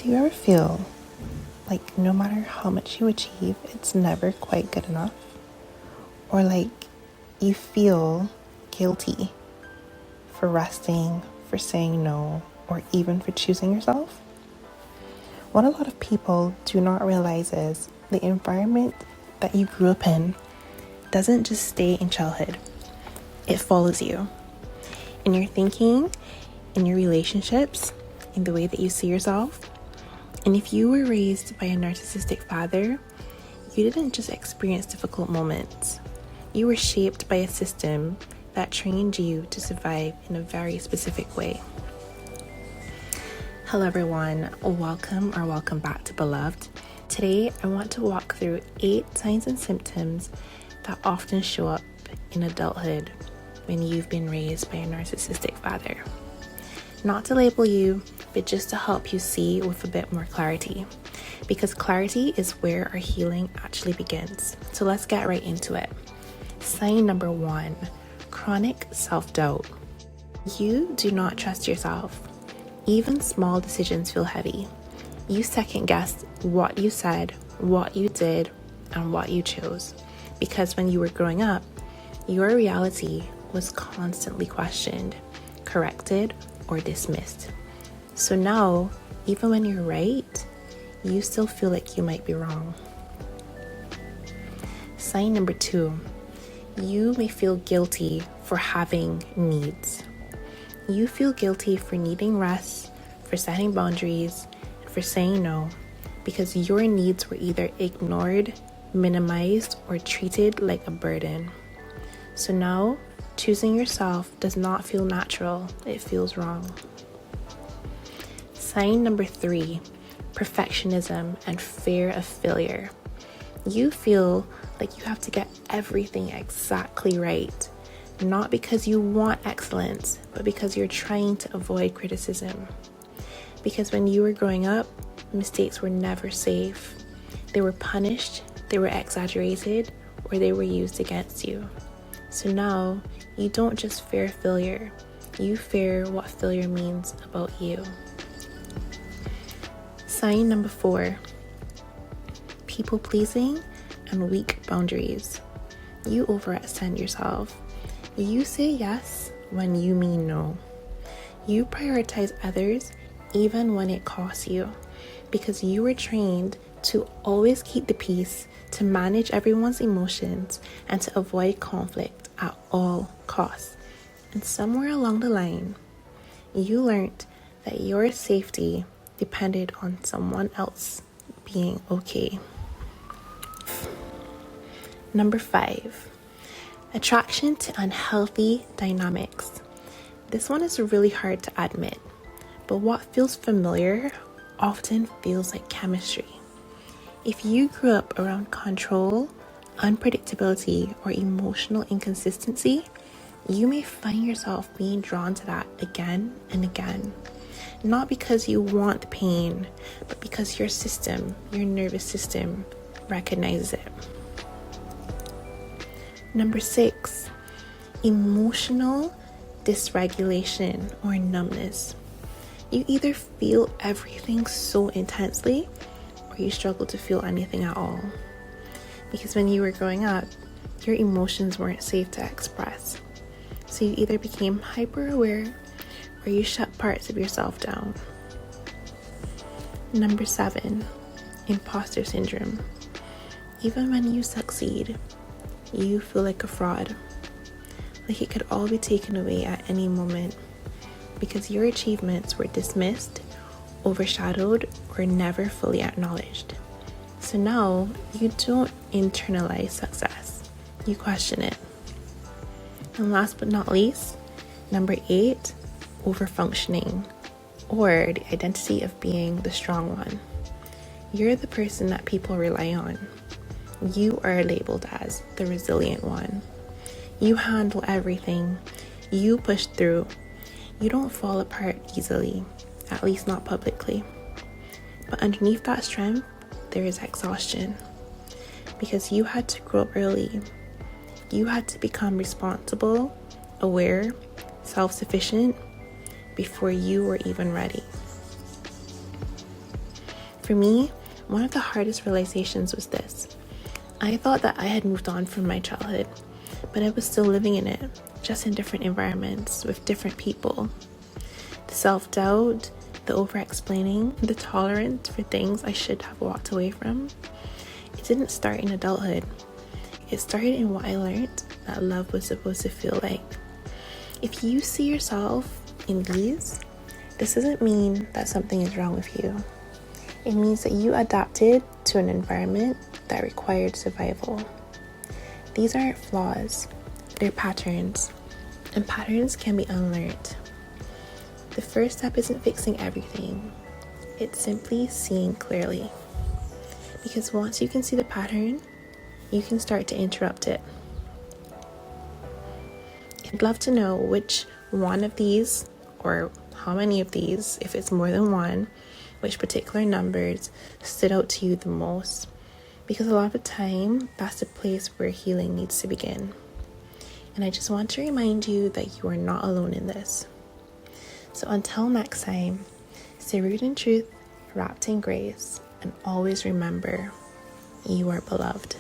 Do you ever feel like no matter how much you achieve, it's never quite good enough? Or like you feel guilty for resting, for saying no, or even for choosing yourself? What a lot of people do not realize is the environment that you grew up in doesn't just stay in childhood. It follows you in your thinking, in your relationships, in the way that you see yourself. And if you were raised by a narcissistic father, you didn't just experience difficult moments. You were shaped by a system that trained you to survive in a very specific way. Hello everyone, welcome back to Beloved. Today I want to walk through 8 signs and symptoms that often show up in adulthood when you've been raised by a narcissistic father. Not to label you, but just to help you see with a bit more clarity. Because clarity is where our healing actually begins. So let's get right into it. Sign number 1, chronic self-doubt. You do not trust yourself. Even small decisions feel heavy. You second guess what you said, what you did, and what you chose. Because when you were growing up, your reality was constantly questioned, corrected, or dismissed. So now, even when you're right, you still feel like you might be wrong. Sign number 2, you may feel guilty for having needs. You feel guilty for needing rest, for setting boundaries, and for saying no, because your needs were either ignored, minimized, or treated like a burden. So now, choosing yourself does not feel natural, it feels wrong. Sign number 3, perfectionism and fear of failure. You feel like you have to get everything exactly right, not because you want excellence, but because you're trying to avoid criticism. Because when you were growing up, mistakes were never safe. They were punished, they were exaggerated, or they were used against you. So now, you don't just fear failure, you fear what failure means about you. Sign number 4, people pleasing and weak boundaries. You overextend yourself. You say yes when you mean no. You prioritize others even when it costs you, because you were trained to always keep the peace, to manage everyone's emotions, and to avoid conflict at all costs. And somewhere along the line, you learned that your safety depended on someone else being okay. Number 5, attraction to unhealthy dynamics. This one is really hard to admit, but what feels familiar often feels like chemistry. If you grew up around control, unpredictability, or emotional inconsistency, you may find yourself being drawn to that again and again. Not because you want pain, but because your nervous system, recognizes it. Number 6, emotional dysregulation or numbness. You either feel everything so intensely or you struggle to feel anything at all. Because when you were growing up, your emotions weren't safe to express. So you either became hyper aware or you shut parts of yourself down. Number 7, imposter syndrome. Even when you succeed, you feel like a fraud, like it could all be taken away at any moment because your achievements were dismissed, overshadowed, or never fully acknowledged. So now you don't internalize success, you question it. And last but not least, number 8, overfunctioning, or the identity of being the strong one. You're the person that people rely on. You are labeled as the resilient one. You handle everything. You push through. You don't fall apart easily, at least not publicly. But underneath that strength, there is exhaustion. Because you had to grow up early. You had to become responsible, aware, self-sufficient before you were even ready. For me, one of the hardest realizations was this. I thought that I had moved on from my childhood, but I was still living in it, just in different environments with different people. The self-doubt, the over-explaining, the tolerance for things I should have walked away from. It didn't start in adulthood. It started in what I learned that love was supposed to feel like. If you see yourself in these, this doesn't mean that something is wrong with you. It means that you adapted to an environment that required survival. These aren't flaws, they're patterns, and patterns can be unlearned. The first step isn't fixing everything, it's simply seeing clearly. Because once you can see the pattern, you can start to interrupt it. I'd love to know which one of these, or how many of these, if it's more than one, which particular numbers stood out to you the most. Because a lot of the time, that's the place where healing needs to begin. And I just want to remind you that you are not alone in this. So until next time, stay rooted in truth, wrapped in grace, and always remember, you are beloved.